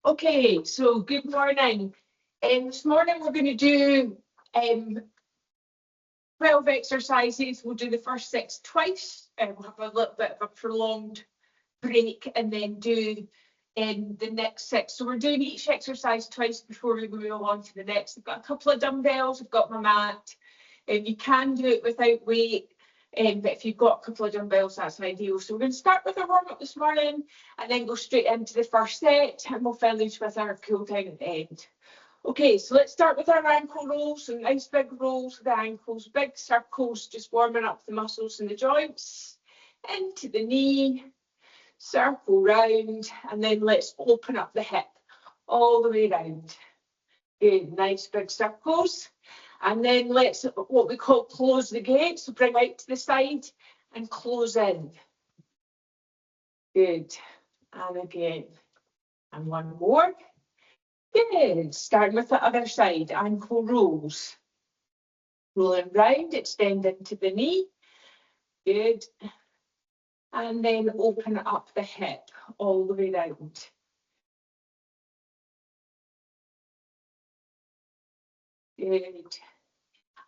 Okay, so good morning. This morning we're going to do 12 exercises. We'll do the first 6 twice. We'll have a little bit of a prolonged break and then do the next 6. So we're doing each exercise twice before we move on to the next. I've got a couple of dumbbells, I've got my mat. You can do it without weight. But if you've got a couple of dumbbells, that's ideal. So we're going to start with our warm-up this morning and then go straight into the first set, and we'll finish with our cool down at the end. Okay, so let's start with our ankle rolls. So nice big rolls with the ankles, big circles, just warming up the muscles in the joints. Into the knee, circle round, and then let's open up the hip all the way round. Good, nice big circles. And then let's, what we call close the gate. So bring out to the side and close in. Good. And again. And one more. Good. Starting with the other side. Ankle rolls. Rolling round, extend into the knee. Good. And then open up the hip all the way round. Good.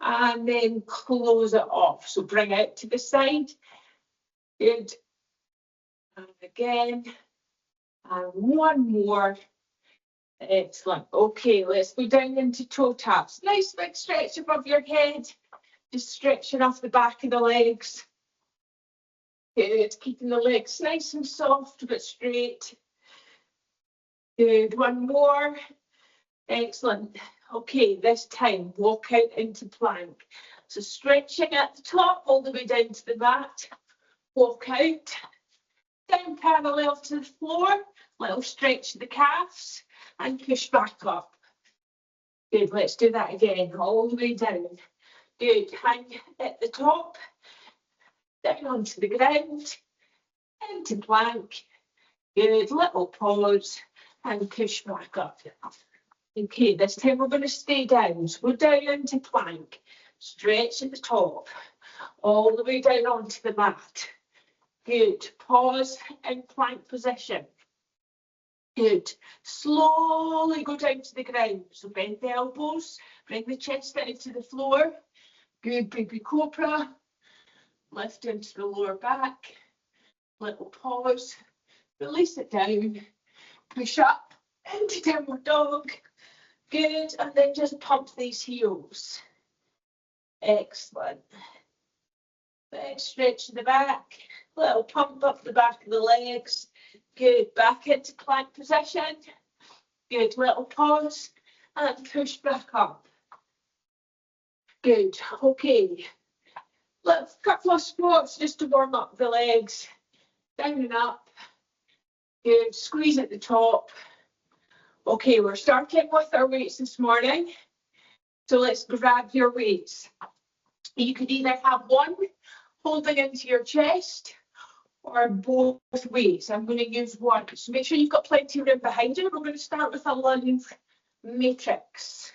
And then close it off. So bring out to the side. Good. And again. And one more. Excellent. Okay, let's go down into toe taps. Nice big stretch above your head. Just stretching off the back of the legs. Good. Keeping the legs nice and soft but straight. Good. One more. Excellent. Okay, this time walk out into plank. So stretching at the top all the way down to the mat. Walk out. Down parallel to the floor. Little stretch of the calves and push back up. Good, let's do that again, all the way down. Good, hang at the top, down onto the ground, into plank. Good, little pause and push back up. Okay, this time we're going to stay down. So we're down into plank, stretch at the top, all the way down onto the mat. Good, pause in plank position. Good, slowly go down to the ground. So bend the elbows, bring the chest down to the floor. Good, baby cobra. Lift into the lower back. Little pause, release it down. Push up into downward dog. Good, and then just pump these heels. Excellent. Big stretch in the back. Little pump up the back of the legs. Good, back into plank position. Good, little pause and push back up. Good, okay. Let's couple of squats just to warm up the legs. Down and up. Good, squeeze at the top. Okay, we're starting with our weights this morning. So let's grab your weights. You could either have one holding into your chest or both weights. I'm going to use one. So make sure you've got plenty of room behind you. We're going to start with a lunge matrix.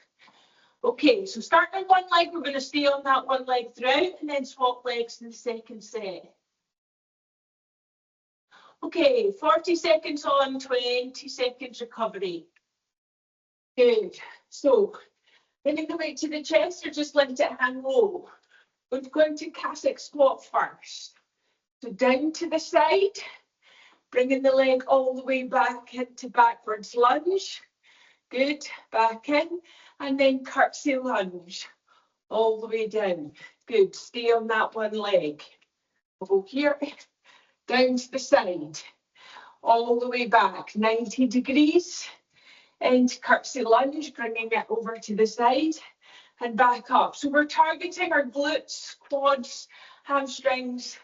Okay, so starting on one leg, we're going to stay on that one leg throughout and then swap legs in the second set. Okay, 40 seconds on, 20 seconds recovery. Good. So, bringing the weight to the chest or just let it hang low. We're going to Cossack squat first. So down to the side, bringing the leg all the way back into backwards lunge. Good, back in, and then curtsy lunge, all the way down. Good, stay on that one leg. We'll go here, down to the side, all the way back, 90 degrees, and curtsy lunge, bringing it over to the side, and back up. So we're targeting our glutes, quads, hamstrings,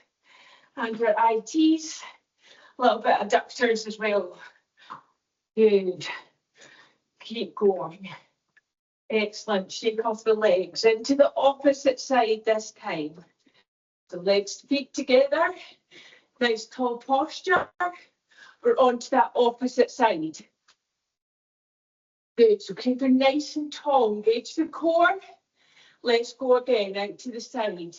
and our ITs, a little bit of adductors as well. Good. Keep going. Excellent. Shake off the legs into the opposite side this time. The legs, feet together. Nice tall posture. We're onto that opposite side. Good. So keep it nice and tall. Engage the core. Let's go again out to the side.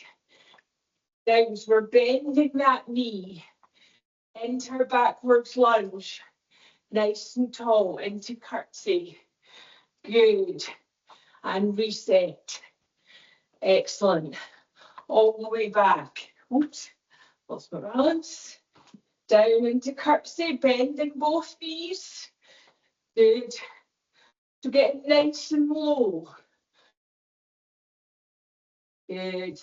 Down, so we're bending that knee into our backwards lunge. Nice and tall into curtsy. Good. And reset. Excellent. All the way back. Oops, lost my balance. Down into curtsy, bending both knees. Good. So get nice and low. Good.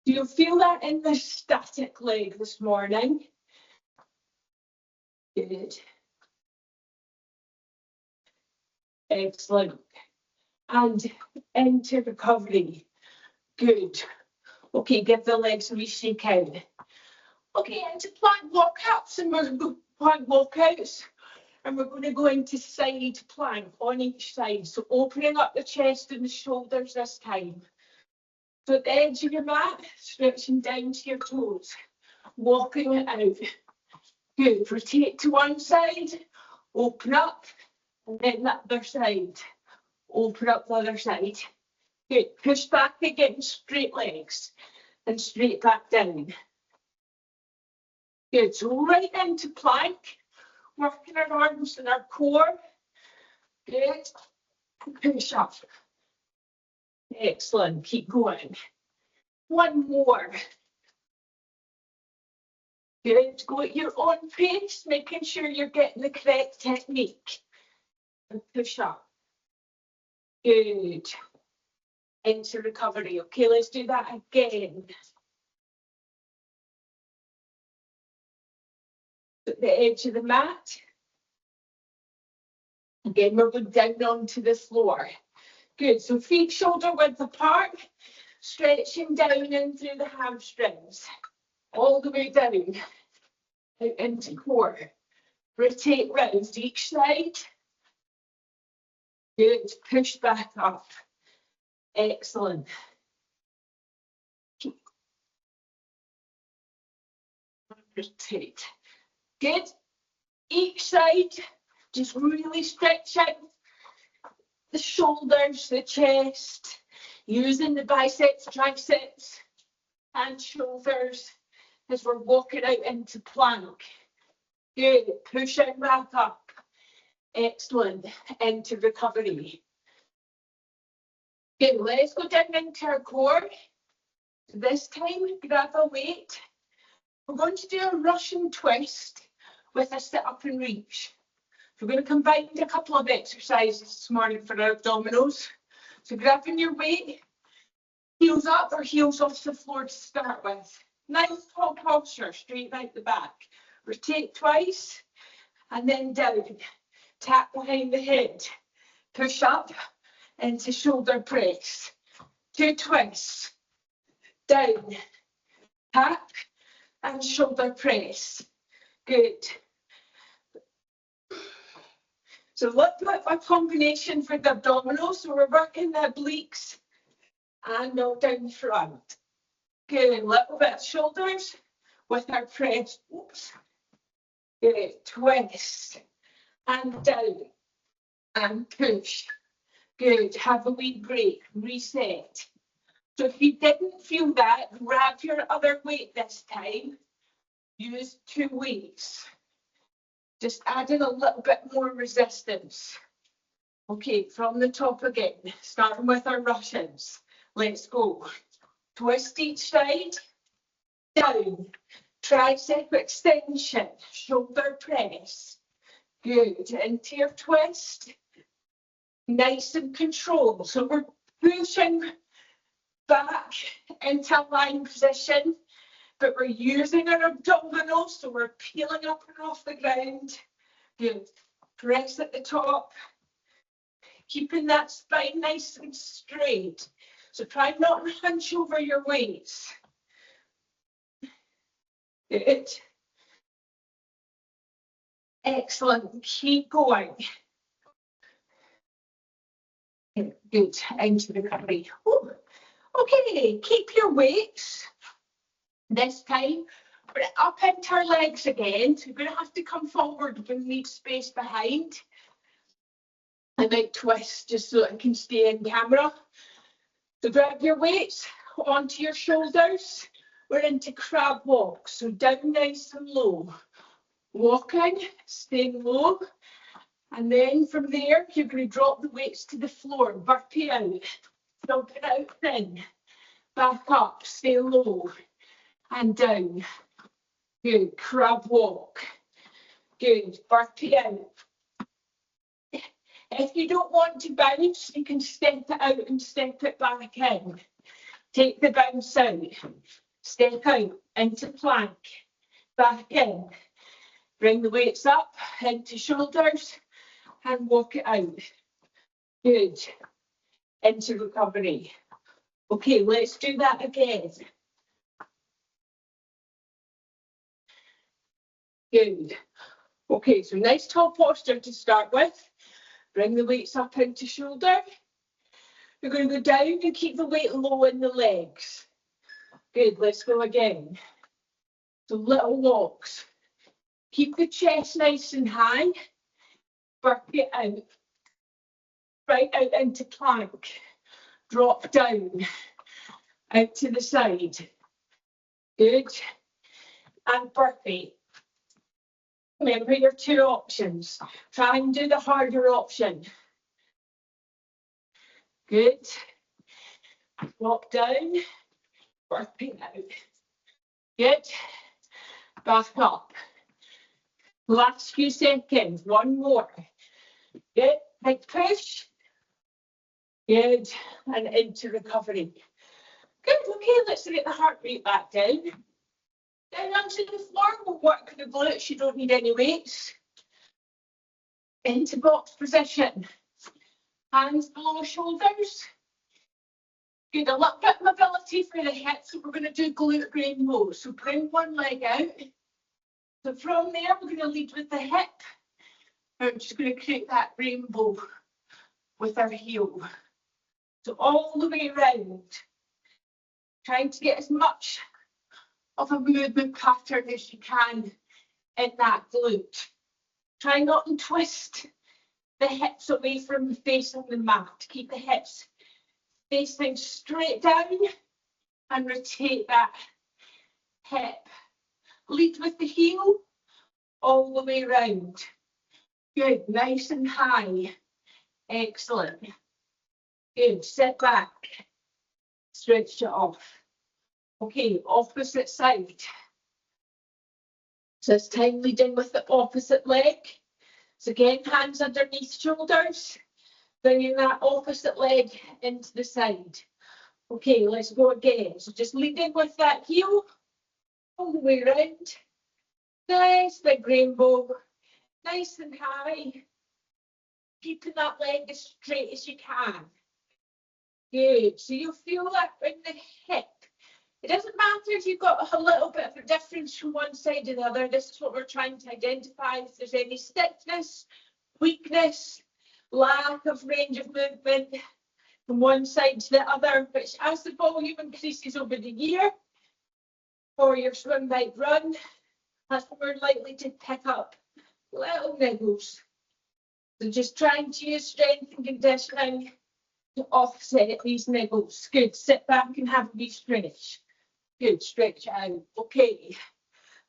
Do you feel that in the static leg this morning? Good. Excellent. And into recovery. Good. Okay, give the legs a wee shake out. Okay, into plank walkouts, and we're going to plank walkouts, and we're going to go into side plank on each side. So opening up the chest and the shoulders this time. So at the edge of your mat, stretching down to your toes, walking it out. Good. Rotate to one side, open up, and then the other side. Open up the other side. Good. Push back again, straight legs, and straight back down. Good. So right into plank, working our arms and our core. Good. Push up. Excellent. Keep going. One more. Good. Go at your own pace, making sure you're getting the correct technique. And push up. Good. Into recovery. Okay, let's do that again. At the edge of the mat. Again, we're going down onto the floor. Good. So feet shoulder width apart, stretching down in through the hamstrings. All the way down. Out into core. Rotate round each side. Good. Push back up. Excellent. Rotate. Good. Each side, just really stretch out the shoulders, the chest, using the biceps, triceps, and shoulders as we're walking out into plank. Good. Pushing back up. Excellent. Into recovery. Good. Let's go down into our core. This time, grab a weight. We're going to do a Russian twist with a sit up and reach. We're going to combine a couple of exercises this morning for our abdominals. So grabbing your weight, heels up or heels off the floor to start with. Nice tall posture, straight out the back. Rotate twice and then down. Tap behind the head. Push up into shoulder press. 2 twists. Down. Tap and shoulder press. Good. So look at a combination for the abdominals. So we're working the obliques and now down the front. Good. A little bit of shoulders with our press. Oops. Good. Twist and down and push. Good. Have a wee break. Reset. So if you didn't feel that, grab your other weight this time. Use 2 weights. Just adding a little bit more resistance. Okay, from the top again, starting with our Russians. Let's go. Twist each side. Down. Tricep extension. Shoulder press. Good. Into your twist. Nice and controlled. So we're pushing back into lying position, but we're using our abdominals, so we're peeling up and off the ground. Good. Press at the top. Keeping that spine nice and straight. So try not to hunch over your weights. Good. Excellent. Keep going. Good. Into recovery. Ooh. Okay, keep your weights. This time, bring it up into our legs again. So you're going to have to come forward when you need space behind. I might twist just so I can stay in camera. So grab your weights onto your shoulders. We're into crab walk. So down nice and low. walking, staying low. And then from there, you're going to drop the weights to the floor, burpee out, dump it out thin, back up, stay low, and down. Good, crab walk. Good, burpee out. If you don't want to bounce, you can step it out and step it back in. Take the bounce out, step out into plank, back in. Bring the weights up into shoulders and walk it out. Good. Into recovery. Okay, let's do that again. Good. Okay, so nice tall posture to start with. Bring the weights up into shoulder. We're going to go down and keep the weight low in the legs. Good, let's go again. So little walks. Keep the chest nice and high. Burpee it out. Right out into plank. Drop down. Out to the side. Good. And burpee. Remember your two options. Try and do the harder option. Good. Drop down. Burpee out. Good. Back up. Last few seconds. One more. Good. Big push. Good. And into recovery. Good. Okay, let's get the heart rate back down. Down onto the floor. We'll work the glutes. You don't need any weights. Into box position. Hands below shoulders. Good. A little bit of mobility for the hips. So we're going to do glute rainbow. So bring one leg out. So from there, we're going to lead with the hip. I'm just going to create that rainbow with our heel. So all the way around. Trying to get as much of a movement pattern as you can in that glute. Try not to twist the hips away from the face on the mat. Keep the hips facing straight down and rotate that hip. Lead with the heel all the way around. Good, nice and high. Excellent. Good, sit back. Stretch it off. Okay, opposite side. So it's time leading with the opposite leg. So again, hands underneath shoulders. Bringing that opposite leg into the side. Okay, let's go again. So just leading with that heel all the way around. Nice big rainbow. Nice and high. Keeping that leg as straight as you can. Good. So you'll feel that in the hip. It doesn't matter if you've got a little bit of a difference from one side to the other. This is what we're trying to identify. If there's any stiffness, weakness, lack of range of movement from one side to the other, which as the volume increases over the year, or your swim, bike, run, that's when we're likely to pick up little niggles. So just trying to use strength and conditioning to offset these niggles. Good. Sit back and have a wee stretch. Good. Stretch out. Okay.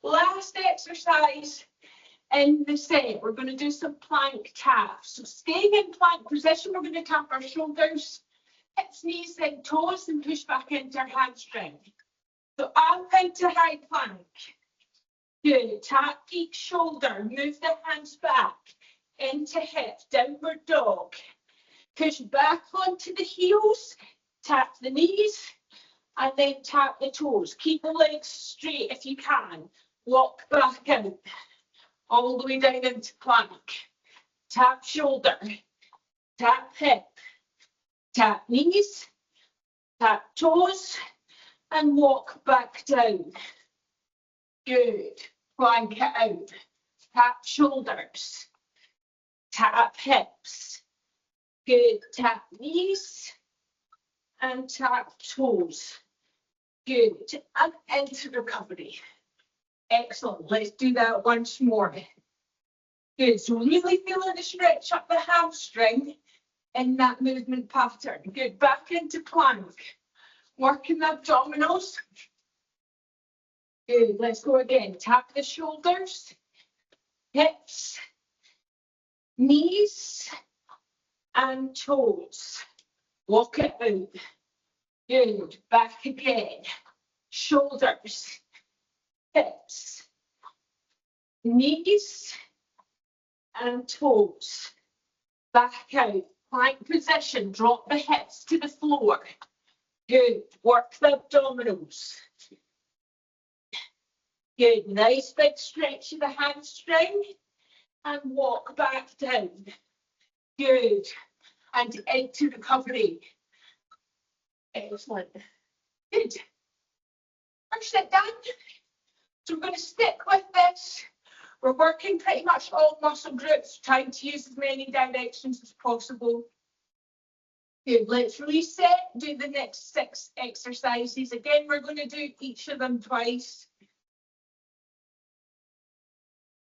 Last exercise in the set. We're going to do some plank taps. So staying in plank position, we're going to tap our shoulders, hips, knees, then toes, and push back into our hamstring. So up into high plank. Good. Tap each shoulder. Move the hands back into hip. Downward dog. Push back onto the heels. Tap the knees. And then tap the toes. Keep the legs straight if you can. Lock back out. All the way down into plank. Tap shoulder. Tap hip. Tap knees. Tap toes. And walk back down. Good. Plank it out. Tap shoulders. Tap hips. Good. Tap knees. And tap toes. Good. And into recovery. Excellent. Let's do that once more. Good. So really feeling the stretch up the hamstring in that movement pattern. Good. Back into plank. Working the abdominals. Good. Let's go again. Tap the shoulders. hips, knees and toes. Walk it out. Good. Back again. Shoulders, hips, knees and toes. Back out. Plank position. Drop the hips to the floor. Good. Work the abdominals. Good. Nice big stretch of the hamstring. And walk back down. Good. And into recovery. Excellent. Good. Push it down. So we're going to stick with this. We're working pretty much all muscle groups, trying to use as many directions as possible. Good. Let's reset. Do the next 6 exercises. Again, we're going to do each of them twice.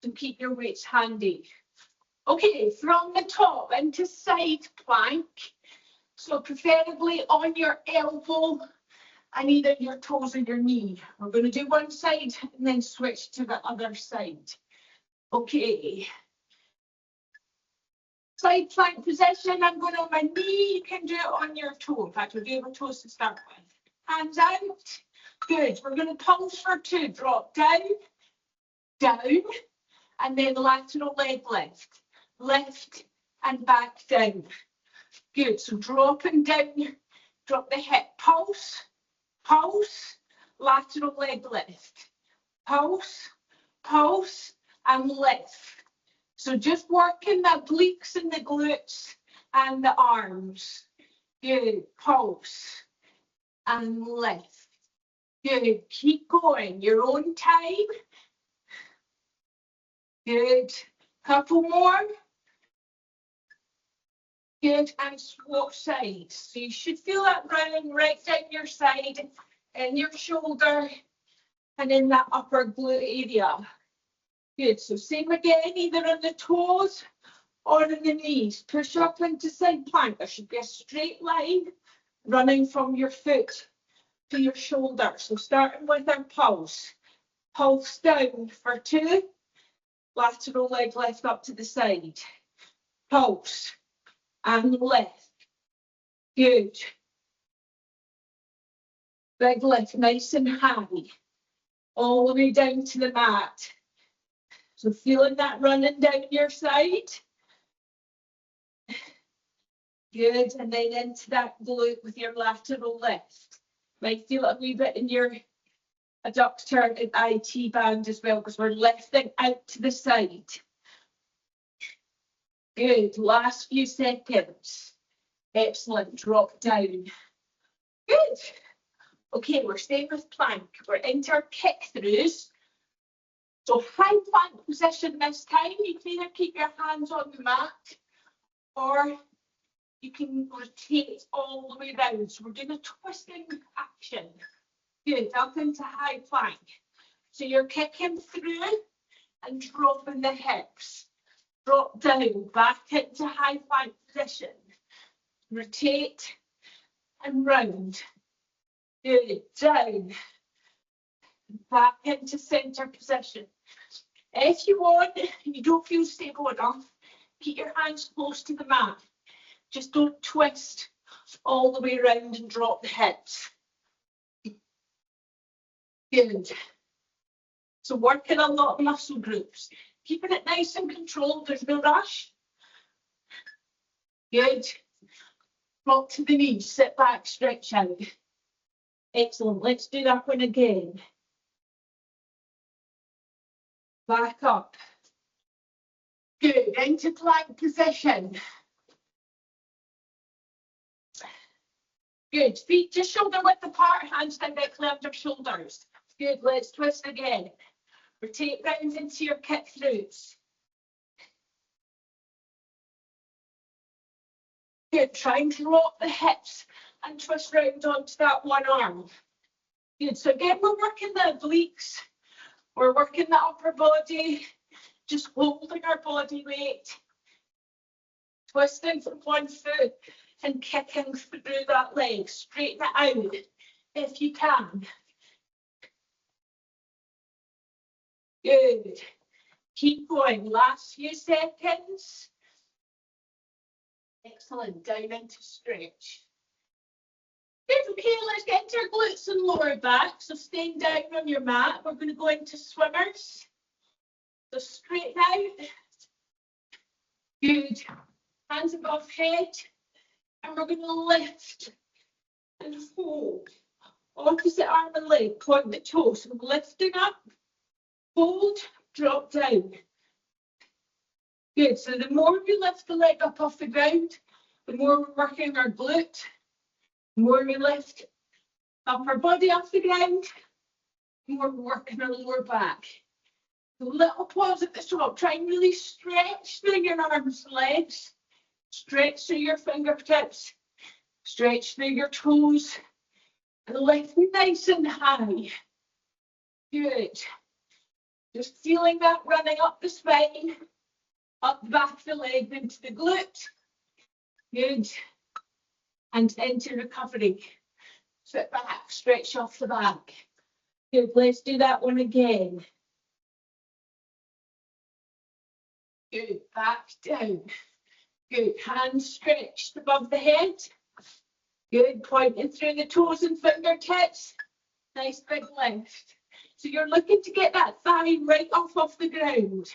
So keep your weights handy. Okay, from the top into side plank. So preferably on your elbow and either your toes or your knee. We're going to do one side and then switch to the other side. Okay. Side plank position. I'm going on my knee. You can do it on your toe. In fact, we'll do your toes to start with. Hands out. Good. We're going to pulse for 2. Drop down, down, and then lateral leg lift. Lift and back down. Good. So dropping down, drop the hip. Pulse, pulse, lateral leg lift. Pulse, pulse, and lift. So just working the obliques and the glutes and the arms. Good. Pulse and lift. Good. Keep going. Your own time. Good. Couple more. Good. And swap sides. So you should feel that running right down your side, in your shoulder, and in that upper glute area. Good. So same again, either on the toes or on the knees. Push up into side plank. There should be a straight line running from your foot to your shoulder. So starting with our pulse. Pulse down for 2. Lateral leg lift up to the side. Pulse and lift. Good. Big lift, nice and high. All the way down to the mat. So feeling that running down your side. Good, and then into that glute with your lateral lift. Might feel it a wee bit in your adductor and IT band as well, because we're lifting out to the side. Good, last few seconds. Excellent, drop down. Good. Okay, we're staying with plank. We're into our kick throughs. So high plank position this time. You can either keep your hands on the mat or you can rotate all the way round. So we're doing a twisting action. Good, up into high plank. So you're kicking through and dropping the hips. Drop down, back into high plank position. Rotate and round. Good, down. Back into center position. If you want, you don't feel stable enough, keep your hands close to the mat. Just don't twist all the way around and drop the hips. Good. So working a lot of muscle groups. Keeping it nice and controlled, there's no rush. Good. Drop to the knees, sit back, stretch out. Excellent, let's do that one again. Back up. Good, into plank position. Good, feet just shoulder width apart, hands directly under shoulders. Good, let's twist again. Rotate round into your kick throughs. Good, try and drop the hips and twist round onto that one arm. Good, so again, we're working the obliques. We're working the upper body, just holding our body weight, twisting from one foot and kicking through that leg. Straighten it out if you can. Good. Keep going. Last few seconds. Excellent. Down into stretch. Good. Okay, let's get into our glutes and lower back. So staying down on your mat, we're going to go into swimmers. So straight out. Good. Hands above head. And we're going to lift and hold. Opposite arm and leg, point the toes. So lifting up, hold, drop down. Good. So the more we lift the leg up off the ground, the more we're working our glute. The more we lift up our body off the ground, the more we're working our lower back. A little pause at the top. Try and really stretch through your arms and legs. Stretch through your fingertips. Stretch through your toes. And lift nice and high. Good. Just feeling that running up the spine, up the back of the leg into the glute. Good. And into recovery. Sit back, stretch off the back. Good. Let's do that one again. Good. Back down. Good. Hands stretched above the head. Good. Pointing through the toes and fingertips. Nice big lift. So you're looking to get that thigh right off the ground.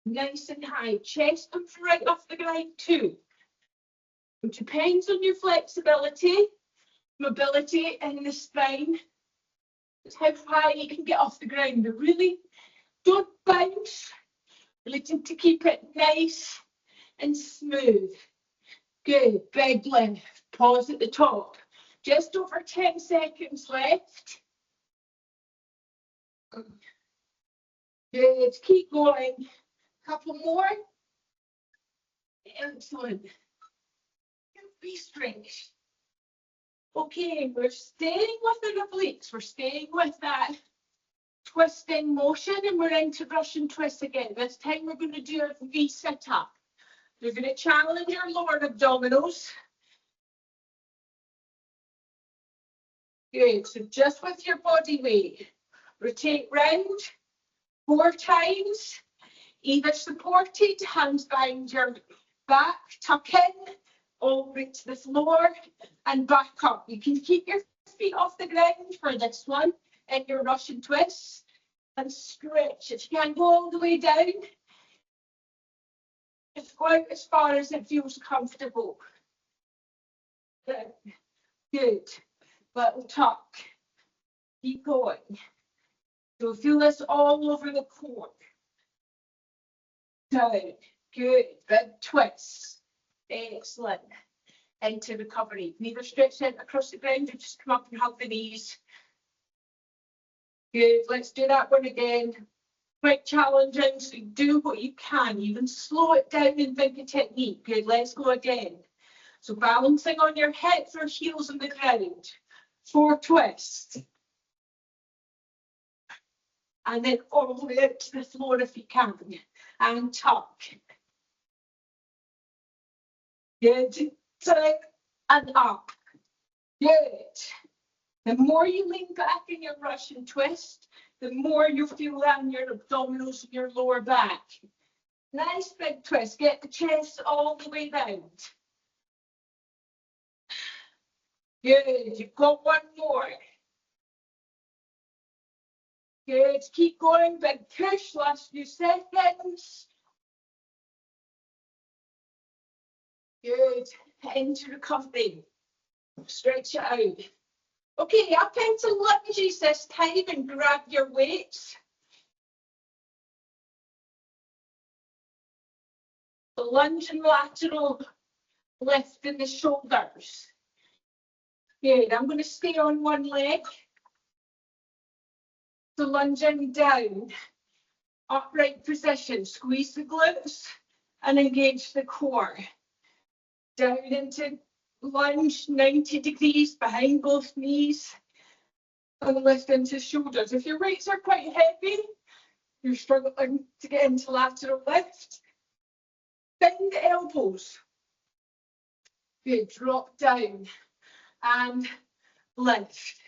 Nice and high. Chest comes right off the ground too. It depends on your flexibility, mobility in the spine. It's how high you can get off the ground. But really don't bounce. Looking to keep it nice and smooth. Good. Big lift. Pause at the top. Just over 10 seconds left. Good. Keep going. Couple more. Excellent. Be straight. Okay, we're staying with the obliques. We're staying with that twisting motion, and we're into Russian twist again. This time we're going to do a V sit-up. You're going to challenge your lower abdominals. Good. So just with your body weight, rotate round 4 times. Either supported, hands behind your back, tuck in, all the way to the floor and back up. You can keep your feet off the ground for this one in your Russian twists and stretch. If you can't go all the way down, just go out as far as it feels comfortable. Good. Little tuck. Keep going. So feel this all over the core. Down. Good. Big twist. Excellent. Into recovery. You can either stretch out across the ground or just come up and hug the knees. Good. Let's do that one again. Quite challenging, so do what you can. Even slow it down and think of technique. Good. Let's go again. So balancing on your hips or heels on the ground. 4 twists. And then all the way up to the floor if you can. And tuck. Good. Down and up. Good. The more you lean back in your Russian twist, the more you feel that in your abdominals and your lower back. Nice big twist. Get the chest all the way round. Good. You've got one more. Good. Keep going. Big push. Last few seconds. Good. Into recovery. Stretch it out. Okay, up into lunges this time and grab your weights. The lunge and lateral lift in the shoulders. Good. I'm going to stay on one leg. So lunging down. Upright position. Squeeze the glutes and engage the core. Down into lunge 90 degrees behind both knees and lift into shoulders. If your weights are quite heavy, you're struggling to get into lateral lift, bend the elbows. Good. Drop down and lift.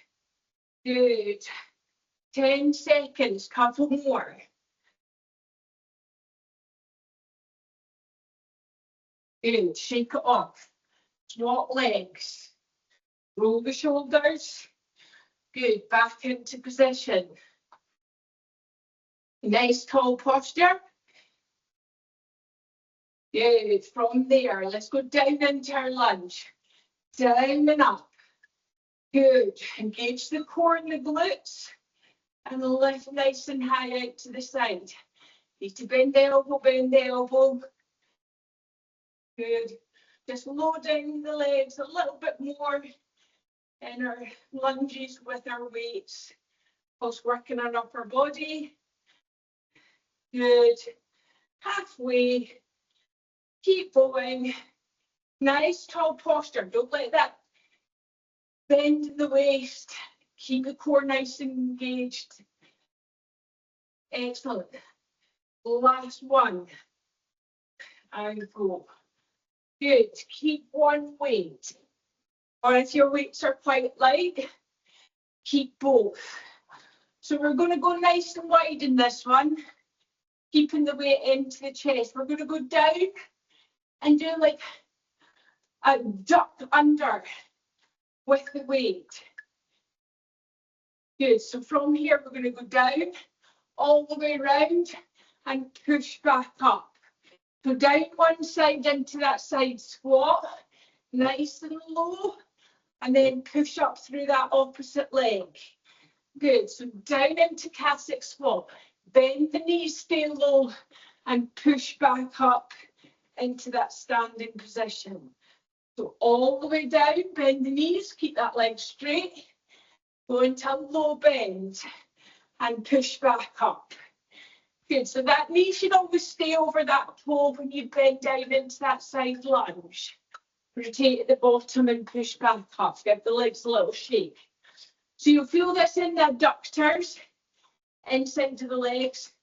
Good. 10 seconds, couple more. Good. Shake it off. Swap legs. Roll the shoulders. Good. Back into position. Nice tall posture. Good. From there, let's go down into our lunge. Down and up. Good. Engage the core and the glutes. And lift nice and high out to the side. Need to bend the elbow, bend the elbow. Good. Just low down the legs a little bit more in our lunges with our weights. Whilst working on upper body. Good. Halfway. Keep going. Nice tall posture. Don't let that bend in the waist. Keep the core nice and engaged. Excellent. Last one. And go. Good. Keep one weight. Or if your weights are quite light, keep both. So we're going to go nice and wide in this one. Keeping the weight into the chest. We're going to go down and do like a duck under with the weight. Good. So from here, we're going to go down all the way around and push back up. So down one side into that side squat, nice and low, and then push up through that opposite leg. Good. So down into Cossack squat. Bend the knees, stay low, and push back up into that standing position. So all the way down, bend the knees, keep that leg straight, go into a low bend, and push back up. Good, so that knee should always stay over that toe when you bend down into that side lunge. Rotate at the bottom and push back up. Give the legs a little shake. So you'll feel this in the adductors, inside of the legs,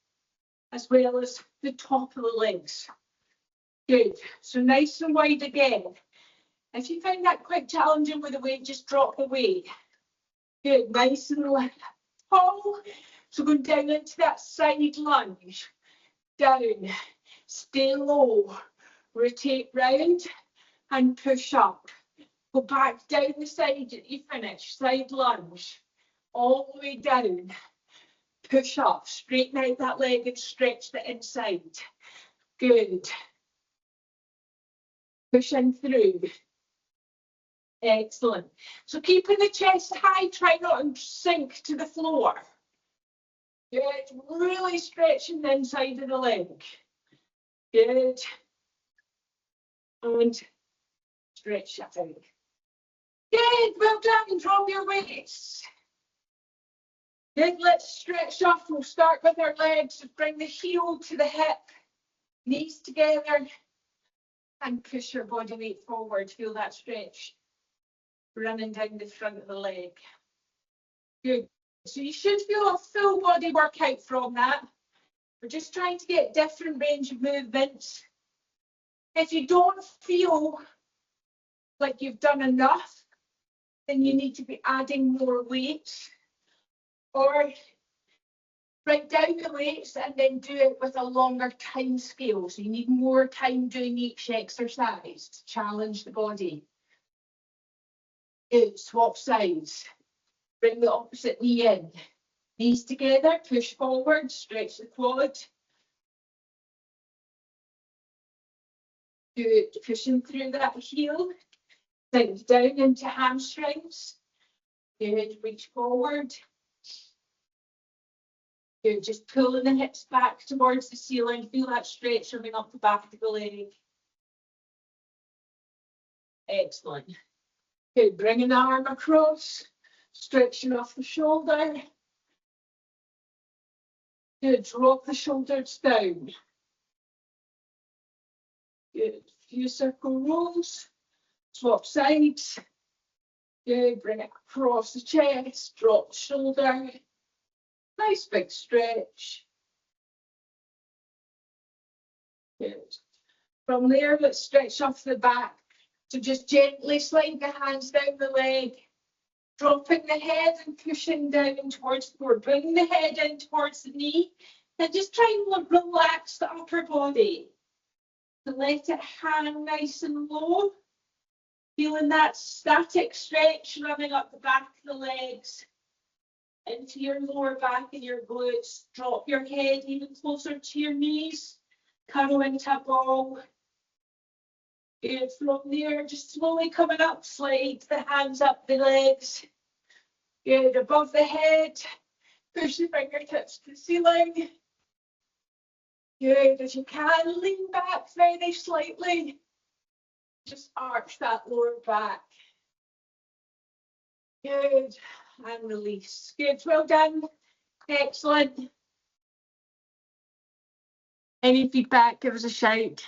as well as the top of the legs. Good, so nice and wide again. If you find that quite challenging with the weight, just drop the weight. Good, nice and tall. So going down into that side lunge. Down, stay low, rotate round and push up. Go back down the side that you finish, side lunge. All the way down. Push up, straighten out that leg and stretch the inside. Good. Push in through. Excellent. So keeping the chest high, try not to sink to the floor. Good. Really stretching the inside of the leg. Good. And stretch that out. Good. Well done. Drop your weights. Good. Let's stretch off. We'll start with our legs. Bring the heel to the hip. Knees together. And push your body weight forward. Feel that stretch running down the front of the leg. Good. So you should feel a full body workout from that. We're just trying to get different range of movements. If you don't feel like you've done enough, then you need to be adding more weights. Or write down the weights and then do it with a longer time scale. So you need more time doing each exercise to challenge the body. Good. Swap sides. Bring the opposite knee in. Knees together, push forward, stretch the quad. Good. Pushing through that heel. Sink down into hamstrings. Good. Reach forward. Good. Just pulling the hips back towards the ceiling. Feel that stretch coming up the back of the leg. Excellent. Good. Bringing the arm across. Stretching off the shoulder. Good. Drop the shoulders down. Good. Few circle rolls. Swap sides. Good. Bring it across the chest. Drop the shoulder. Nice big stretch. Good. From there, let's stretch off the back. So just gently slide the hands down the leg. Dropping the head and pushing down towards the floor. Bring the head in towards the knee. And just try and relax the upper body. And let it hang nice and low. Feeling that static stretch running up the back of the legs into your lower back and your glutes. Drop your head even closer to your knees. Curl into a ball. Good. From there, just slowly coming up, slide the hands up the legs. Good. Above the head. Push the fingertips to the ceiling. Good. As you can, lean back very slightly. Just arch that lower back. Good. And release. Good. Well done. Excellent. Any feedback, give us a shout.